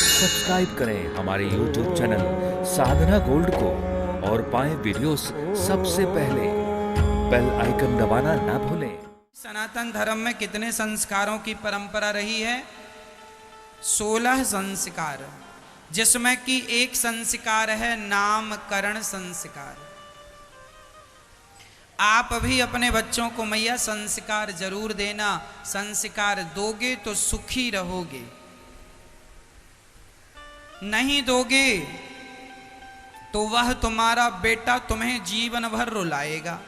Subscribe करें हमारे YouTube channel साधना gold को और पाएं वीडियोस सबसे पहले। बेल आइकन दबाना ना भूलें। सनातन धर्म में कितने संस्कारों की परंपरा रही है? 16 संस्कार, जिसमें कि एक संस्कार है नामकरण संस्कार। आप भी अपने बच्चों को मैया संस्कार जरूर देना। संस्कार दोगे तो सुखी रहोगे, नहीं दोगे तो वह तुम्हारा बेटा तुम्हें जीवन भर रुलाएगा।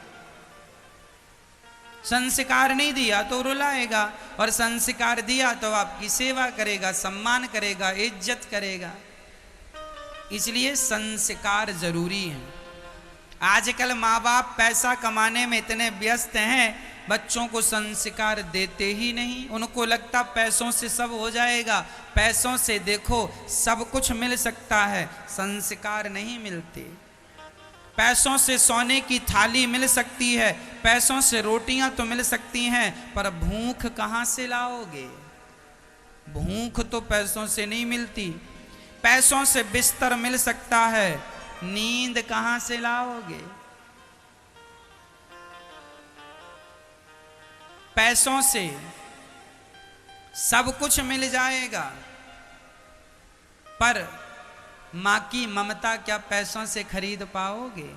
संस्कार नहीं दिया तो रुलाएगा, और संस्कार दिया तो आपकी सेवा करेगा, सम्मान करेगा, इज्जत करेगा। इसलिए संस्कार जरूरी है। आजकल माँ बाप पैसा कमाने में इतने व्यस्त हैं, बच्चों को संस्कार देते ही नहीं। उनको लगता पैसों से सब हो जाएगा, पैसों से देखो सब कुछ मिल सकता है, संस्कार नहीं मिलते। पैसों से सोने की थाली मिल सकती है, पैसों से रोटियां तो मिल सकती हैं, पर भूख कहाँ से लाओगे? भूख तो पैसों से नहीं मिलती। पैसों से बिस्तर मिल सकता है, नींद कहाँ से लाओगे? पैसों से सब कुछ मिल जाएगा, पर मां की ममता क्या पैसों से खरीद पाओगे?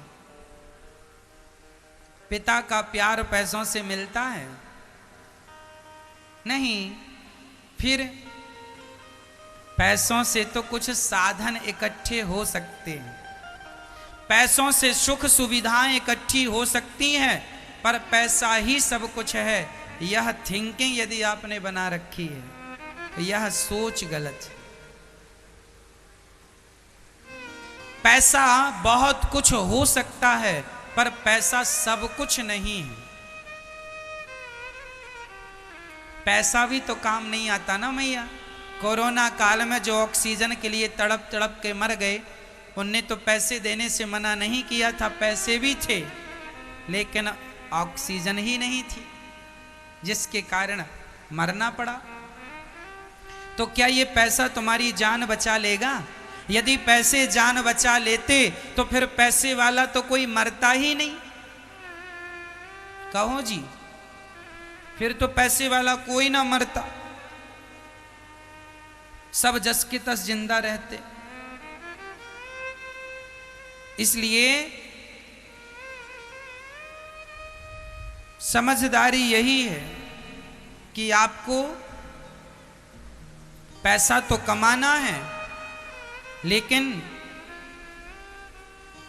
पिता का प्यार पैसों से मिलता है? नहीं। फिर पैसों से तो कुछ साधन इकट्ठे हो सकते हैं, पैसों से सुख सुविधाएं इकट्ठी हो सकती हैं, पर पैसा ही सब कुछ है, यह थिंकिंग यदि आपने बना रखी है, यह सोच गलत है। पैसा बहुत कुछ हो सकता है, पर पैसा सब कुछ नहीं है। पैसा भी तो काम नहीं आता ना मैया। कोरोना काल में जो ऑक्सीजन के लिए तड़प तड़प के मर गए, उनने तो पैसे देने से मना नहीं किया था, पैसे भी थे, लेकिन ऑक्सीजन ही नहीं थी, जिसके कारण मरना पड़ा। तो क्या ये पैसा तुम्हारी जान बचा लेगा? यदि पैसे जान बचा लेते तो फिर पैसे वाला तो कोई मरता ही नहीं। कहो जी, फिर तो पैसे वाला कोई ना मरता, सब जस के तस जिंदा रहते। इसलिए समझदारी यही है कि आपको पैसा तो कमाना है, लेकिन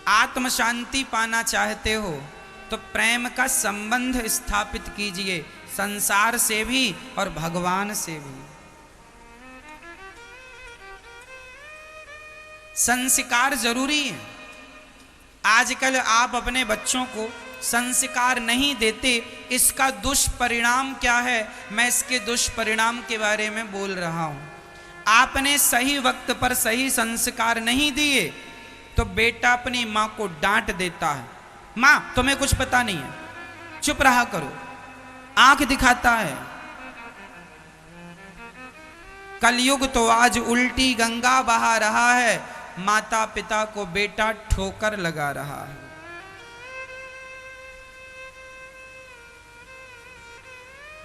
आत्म शांति पाना चाहते हो तो प्रेम का संबंध स्थापित कीजिए, संसार से भी और भगवान से भी। संस्कार जरूरी है। आजकल आप अपने बच्चों को संस्कार नहीं देते, इसका दुष्परिणाम क्या है? मैं इसके दुष्परिणाम के बारे में बोल रहा हूं। आपने सही वक्त पर सही संस्कार नहीं दिए तो बेटा अपनी मां को डांट देता है, मां तुम्हें कुछ पता नहीं है, चुप रहा करो, आंख दिखाता है। कलयुग तो आज उल्टी गंगा बहा रहा है, माता पिता को बेटा ठोकर लगा रहा है।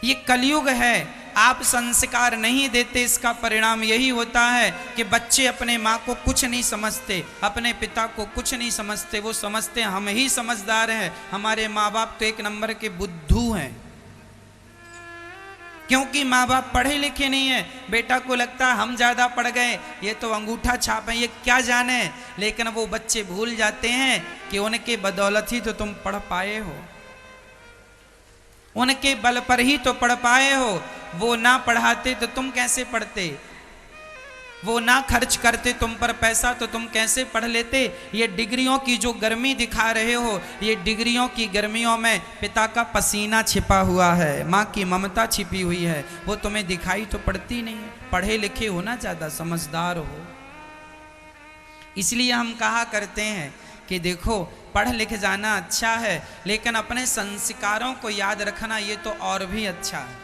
ये कलयुग है। आप संस्कार नहीं देते, इसका परिणाम यही होता है कि बच्चे अपने माँ को कुछ नहीं समझते, अपने पिता को कुछ नहीं समझते। वो समझते हम ही समझदार हैं, हमारे माँ बाप तो एक नंबर के बुद्धू हैं। क्योंकि माँ बाप पढ़े लिखे नहीं है। बेटा को लगता है हम ज्यादा पढ़ गए, ये तो अंगूठा छाप है, ये क्या जाने। लेकिन वो बच्चे भूल जाते हैं कि उनके बदौलत ही तो तुम पढ़ पाए हो, उनके बल पर ही तो पढ़ पाए हो। वो ना पढ़ाते तो तुम कैसे पढ़ते? वो ना खर्च करते तुम पर पैसा तो तुम कैसे पढ़ लेते? ये डिग्रियों की जो गर्मी दिखा रहे हो, ये डिग्रियों की गर्मियों में पिता का पसीना छिपा हुआ है, माँ की ममता छिपी हुई है, वो तुम्हें दिखाई तो पड़ती नहीं। पढ़े लिखे हो ना, ज़्यादा समझदार हो। इसलिए हम कहा करते हैं कि देखो पढ़ लिख जाना अच्छा है, लेकिन अपने संस्कारों को याद रखना ये तो और भी अच्छा है।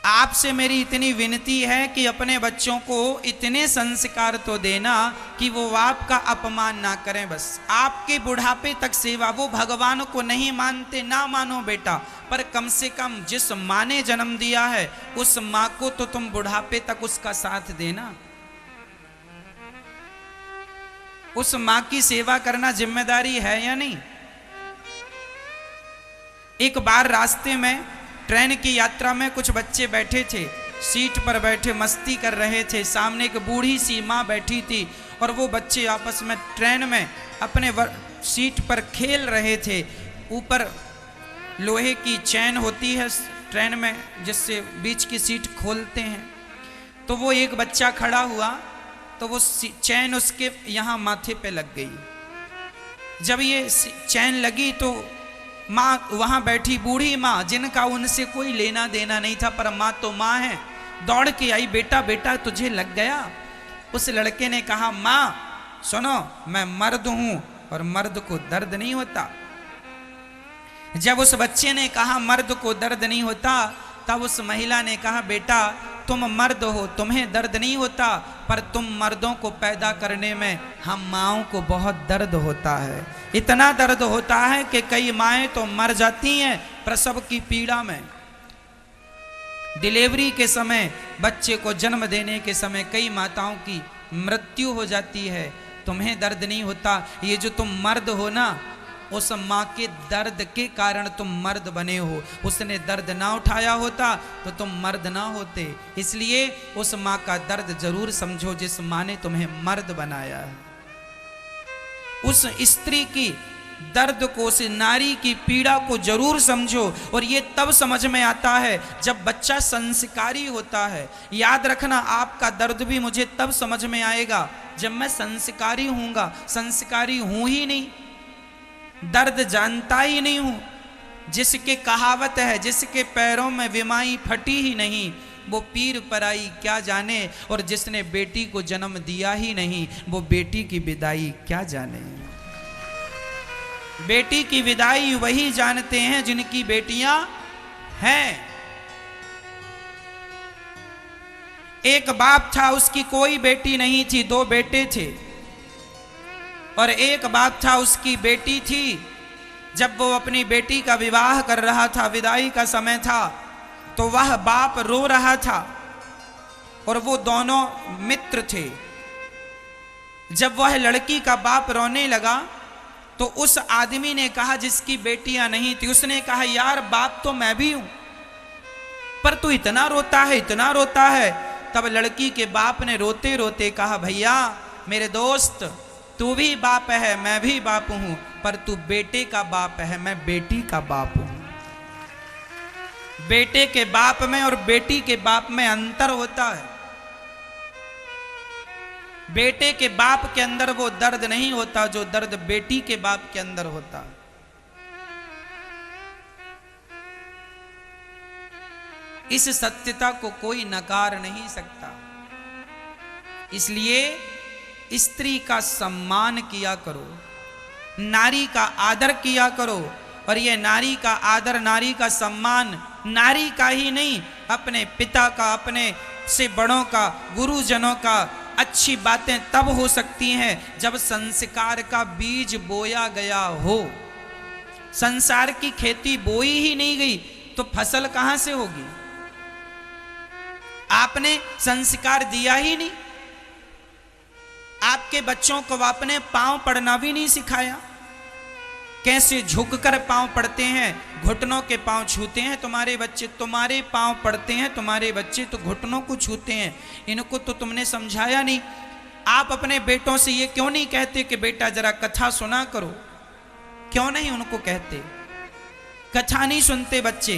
आपसे मेरी इतनी विनती है कि अपने बच्चों को इतने संस्कार तो देना कि वो आपका अपमान ना करें। बस आपके बुढ़ापे तक सेवा। वो भगवान को नहीं मानते, ना मानो बेटा, पर कम से कम जिस माँ ने जन्म दिया है उस माँ को तो तुम बुढ़ापे तक उसका साथ देना। उस माँ की सेवा करना जिम्मेदारी है या नहीं? एक बार रास्ते में ट्रेन की यात्रा में कुछ बच्चे बैठे थे, सीट पर बैठे मस्ती कर रहे थे। सामने एक बूढ़ी सी माँ बैठी थी और वो बच्चे आपस में ट्रेन में अपने सीट पर खेल रहे थे। ऊपर लोहे की चैन होती है ट्रेन में जिससे बीच की सीट खोलते हैं। तो वो एक बच्चा खड़ा हुआ तो वो चैन उसके यहाँ माथे पे लग गई। जब ये चैन लगी तो माँ वहाँ बैठी, बूढ़ी माँ जिनका उनसे कोई लेना देना नहीं था, पर माँ तो माँ है, दौड़ के आई, बेटा बेटा तुझे लग गया। उस लड़के ने कहा, माँ सुनो, मैं मर्द हूँ और मर्द को दर्द नहीं होता। जब उस बच्चे ने कहा मर्द को दर्द नहीं होता, तब उस महिला ने कहा, बेटा तुम मर्द हो, तुम्हें दर्द नहीं होता, पर तुम मर्दों को पैदा करने में हम माँओं को बहुत दर्द होता है। इतना दर्द होता है कि कई माएँ तो मर जाती हैं प्रसव की पीड़ा में। डिलीवरी के समय, बच्चे को जन्म देने के समय कई माताओं की मृत्यु हो जाती है। तुम्हें दर्द नहीं होता, ये जो तुम मर्द हो ना, उस माँ के दर्द के कारण तुम मर्द बने हो। उसने दर्द ना उठाया होता तो तुम मर्द ना होते। इसलिए उस माँ का दर्द जरूर समझो जिस माँ ने तुम्हें मर्द बनाया है। उस स्त्री की दर्द को, उस नारी की पीड़ा को जरूर समझो। और ये तब समझ में आता है जब बच्चा संस्कारी होता है। याद रखना, आपका दर्द भी मुझे तब समझ में आएगा जब मैं संस्कारी हूँगा। संस्कारी हूँ ही नहीं, दर्द जानता ही नहीं हूं। जिसके कहावत है, जिसके पैरों में विमाई फटी ही नहीं, वो पीर पराई क्या जाने। और जिसने बेटी को जन्म दिया ही नहीं, वो बेटी की विदाई क्या जाने। बेटी की विदाई वही जानते हैं जिनकी बेटियां हैं। एक बाप था, उसकी कोई बेटी नहीं थी, दो बेटे थे। और एक बाप था, उसकी बेटी थी। जब वो अपनी बेटी का विवाह कर रहा था, विदाई का समय था, तो वह बाप रो रहा था और वो दोनों मित्र थे। जब वह लड़की का बाप रोने लगा तो उस आदमी ने कहा, जिसकी बेटियां नहीं थी, उसने कहा, यार बाप तो मैं भी हूं, पर तू इतना रोता है, इतना रोता है। तब लड़की के बाप ने रोते रोते कहा, भैया मेरे दोस्त, तू भी बाप है, मैं भी बाप हूं, पर तू बेटे का बाप है, मैं बेटी का बाप हूं। बेटे के बाप में और बेटी के बाप में अंतर होता है। बेटे के बाप के अंदर वो दर्द नहीं होता जो दर्द बेटी के बाप के अंदर होता है। इस सत्यता को कोई नकार नहीं सकता। इसलिए स्त्री का सम्मान किया करो, नारी का आदर किया करो। और ये नारी का आदर, नारी का सम्मान, नारी का ही नहीं, अपने पिता का, अपने से बड़ों का, गुरुजनों का। अच्छी बातें तब हो सकती हैं जब संस्कार का बीज बोया गया हो। संसार की खेती बोई ही नहीं गई तो फसल कहां से होगी? आपने संस्कार दिया ही नहीं। आपके बच्चों को आपने पांव पड़ना भी नहीं सिखाया। कैसे झुककर पांव पड़ते हैं, घुटनों के पांव छूते हैं तुम्हारे बच्चे। तुम्हारे पांव पड़ते हैं, तुम्हारे बच्चे तो घुटनों को छूते हैं। इनको तो तुमने समझाया नहीं। आप अपने बेटों से ये क्यों नहीं कहते कि बेटा जरा कथा सुना करो? क्यों नहीं उनको कहते? कथा नहीं सुनते बच्चे,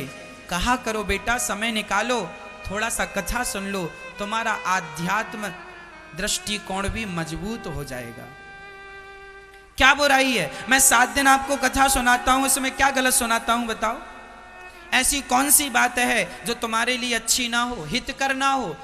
कहा करो बेटा समय निकालो, थोड़ा सा कथा सुन लो, तुम्हारा आध्यात्म दृष्टिकोण भी मजबूत हो जाएगा। क्या बुराई है? मैं 7 दिन आपको कथा सुनाता हूं, इसमें क्या गलत सुनाता हूं बताओ? ऐसी कौन सी बात है जो तुम्हारे लिए अच्छी ना हो, हितकर ना हो?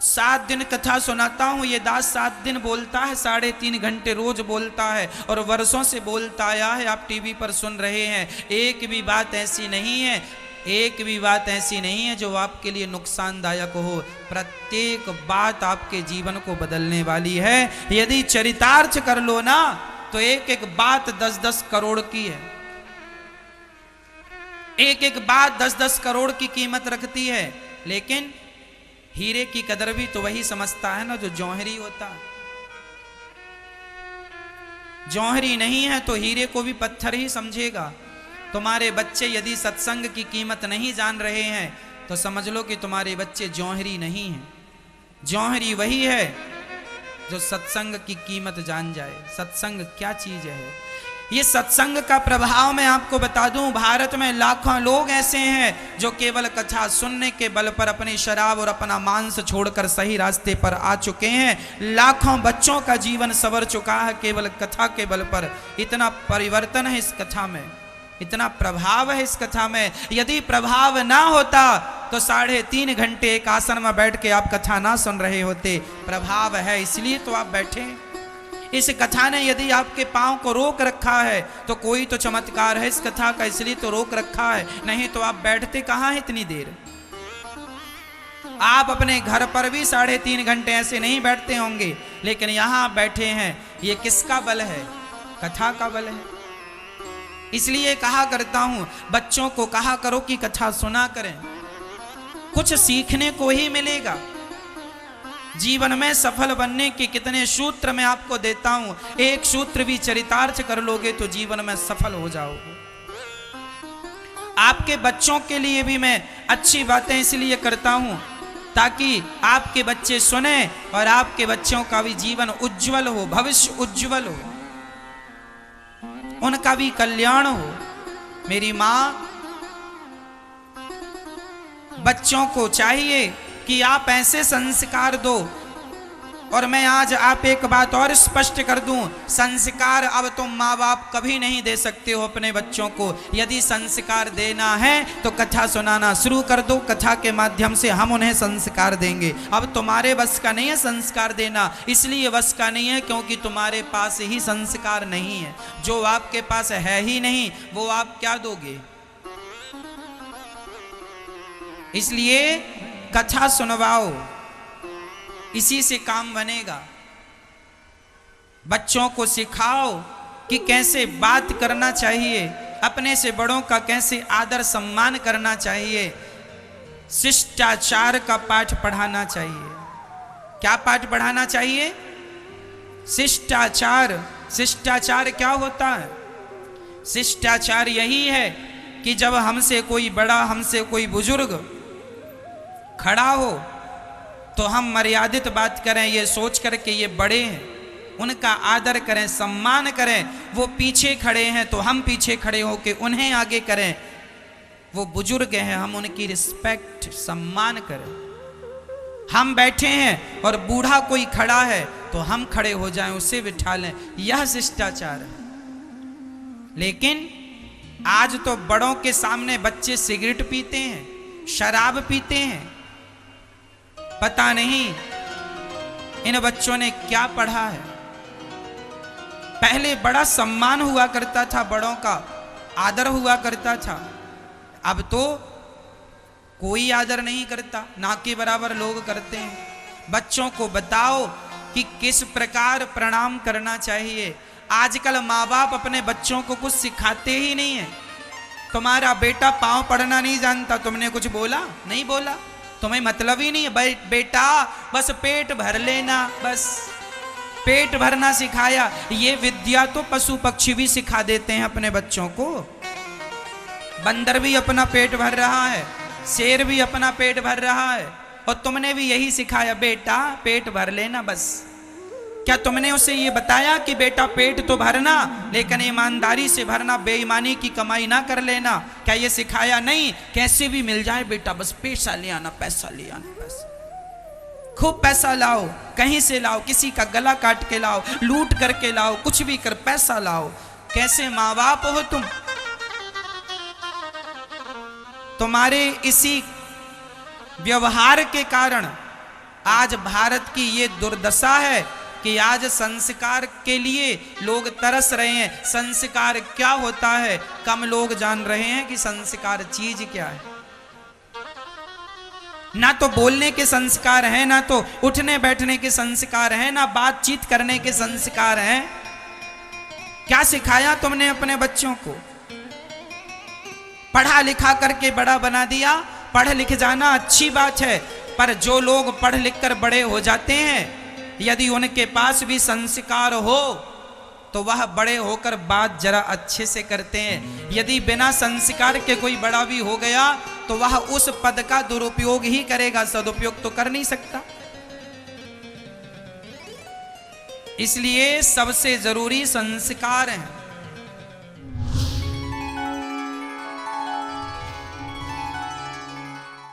7 दिन कथा सुनाता हूं, ये दास 7 दिन बोलता है, 3.5 घंटे रोज बोलता है और वर्षों से बोलता आया है। आप टीवी पर सुन रहे हैं, एक भी बात ऐसी नहीं है एक भी बात ऐसी नहीं है जो आपके लिए नुकसानदायक हो। प्रत्येक बात आपके जीवन को बदलने वाली है। यदि चरितार्थ कर लो ना तो एक एक बात 10-10 करोड़ की है। एक एक बात 10-10 करोड़ की कीमत रखती है। लेकिन हीरे की कदर भी तो वही समझता है ना जो जौहरी होता। जौहरी नहीं है तो हीरे को भी पत्थर ही समझेगा। तुम्हारे बच्चे यदि सत्संग की कीमत नहीं जान रहे हैं तो समझ लो कि तुम्हारे बच्चे जौहरी नहीं हैं। जौहरी वही है जो सत्संग की कीमत जान जाए। सत्संग क्या चीज है? ये सत्संग का प्रभाव मैं आपको बता दूं, भारत में लाखों लोग ऐसे हैं जो केवल कथा सुनने के बल पर अपनी शराब और अपना मांस छोड़कर सही रास्ते पर आ चुके हैं। लाखों बच्चों का जीवन संवर चुका है केवल कथा के बल पर। इतना परिवर्तन है इस कथा में, इतना प्रभाव है इस कथा में। यदि प्रभाव ना होता तो 3.5 घंटे एक आसन में बैठ के आप कथा ना सुन रहे होते। प्रभाव है इसलिए तो आप बैठे। इस कथा ने यदि आपके पांव को रोक रखा है तो कोई तो चमत्कार है इस कथा का, इसलिए तो रोक रखा है। नहीं तो आप बैठते कहां है इतनी देर। आप अपने घर पर भी 3.5 घंटे ऐसे नहीं बैठते होंगे, लेकिन यहां बैठे हैं। ये किसका बल है? कथा का बल है। इसलिए कहा करता हूं, बच्चों को कहा करो कि कथा सुना करें, कुछ सीखने को ही मिलेगा। जीवन में सफल बनने के कितने सूत्र मैं आपको देता हूं, एक सूत्र भी चरितार्थ कर लोगे तो जीवन में सफल हो जाओगे। आपके बच्चों के लिए भी मैं अच्छी बातें इसलिए करता हूं ताकि आपके बच्चे सुने और आपके बच्चों का भी जीवन उज्जवल हो, भविष्य उज्जवल हो, उनका भी कल्याण हो। मेरी मां बच्चों को चाहिए कि आप ऐसे संस्कार दो। और मैं आज आप एक बात और स्पष्ट कर दूं, संस्कार अब तुम माँ बाप कभी नहीं दे सकते हो अपने बच्चों को। यदि संस्कार देना है तो कथा सुनाना शुरू कर दो, कथा के माध्यम से हम उन्हें संस्कार देंगे। अब तुम्हारे बस का नहीं है संस्कार देना, इसलिए बस का नहीं है क्योंकि तुम्हारे पास ही संस्कार नहीं है। जो आपके पास है ही नहीं वो आप क्या दोगे? इसलिए कथा सुनवाओ, इसी से काम बनेगा। बच्चों को सिखाओ कि कैसे बात करना चाहिए, अपने से बड़ों का कैसे आदर सम्मान करना चाहिए। शिष्टाचार का पाठ पढ़ाना चाहिए। क्या पाठ पढ़ाना चाहिए? शिष्टाचार। शिष्टाचार क्या होता है? शिष्टाचार यही है कि जब हमसे कोई बड़ा, हमसे कोई बुजुर्ग खड़ा हो तो हम मर्यादित बात करें, ये सोच कर के ये बड़े हैं, उनका आदर करें, सम्मान करें। वो पीछे खड़े हैं तो हम पीछे खड़े होकर उन्हें आगे करें। वो बुजुर्ग हैं, हम उनकी रिस्पेक्ट, सम्मान करें। हम बैठे हैं और बूढ़ा कोई खड़ा है तो हम खड़े हो जाएं, उसे बिठा लें। यह शिष्टाचार है। लेकिन आज तो बड़ों के सामने बच्चे सिगरेट पीते हैं, शराब पीते हैं। पता नहीं इन बच्चों ने क्या पढ़ा है। पहले बड़ा सम्मान हुआ करता था, बड़ों का आदर हुआ करता था। अब तो कोई आदर नहीं करता, ना के बराबर लोग करते हैं। बच्चों को बताओ कि किस प्रकार प्रणाम करना चाहिए। आजकल माँ बाप अपने बच्चों को कुछ सिखाते ही नहीं है। तुम्हारा बेटा पांव पढ़ना नहीं जानता, तुमने कुछ बोला? नहीं बोला, तुम्हें मतलब ही नहीं है। बेटा बस पेट भर लेना, बस पेट भरना सिखाया। ये विद्या तो पशु पक्षी भी सिखा देते हैं अपने बच्चों को। बंदर भी अपना पेट भर रहा है, शेर भी अपना पेट भर रहा है, और तुमने भी यही सिखाया, बेटा पेट भर लेना बस। क्या तुमने उसे ये बताया कि बेटा पेट तो भरना लेकिन ईमानदारी से भरना, बेईमानी की कमाई ना कर लेना? क्या ये सिखाया? नहीं। कैसे भी मिल जाए बेटा, बस पैसा ले आना, पैसा ले आना, बस खूब पैसा लाओ, कहीं से लाओ, किसी का गला काट के लाओ, लूट करके लाओ, कुछ भी कर पैसा लाओ। कैसे माँ बाप हो तुम? तुम्हारे इसी व्यवहार के कारण आज भारत की ये दुर्दशा है कि आज संस्कार के लिए लोग तरस रहे हैं। संस्कार क्या होता है कम लोग जान रहे हैं कि संस्कार चीज क्या है। ना तो बोलने के संस्कार हैं, ना तो उठने बैठने के संस्कार हैं, ना बातचीत करने के संस्कार हैं। क्या सिखाया तुमने अपने बच्चों को? पढ़ा लिखा करके बड़ा बना दिया। पढ़ लिख जाना अच्छी बात है, पर जो लोग पढ़ लिख कर बड़े हो जाते हैं, यदि उनके पास भी संस्कार हो तो वह बड़े होकर बात जरा अच्छे से करते हैं। यदि बिना संस्कार के कोई बड़ा भी हो गया तो वह उस पद का दुरुपयोग ही करेगा, सदुपयोग तो कर नहीं सकता। इसलिए सबसे जरूरी संस्कार है।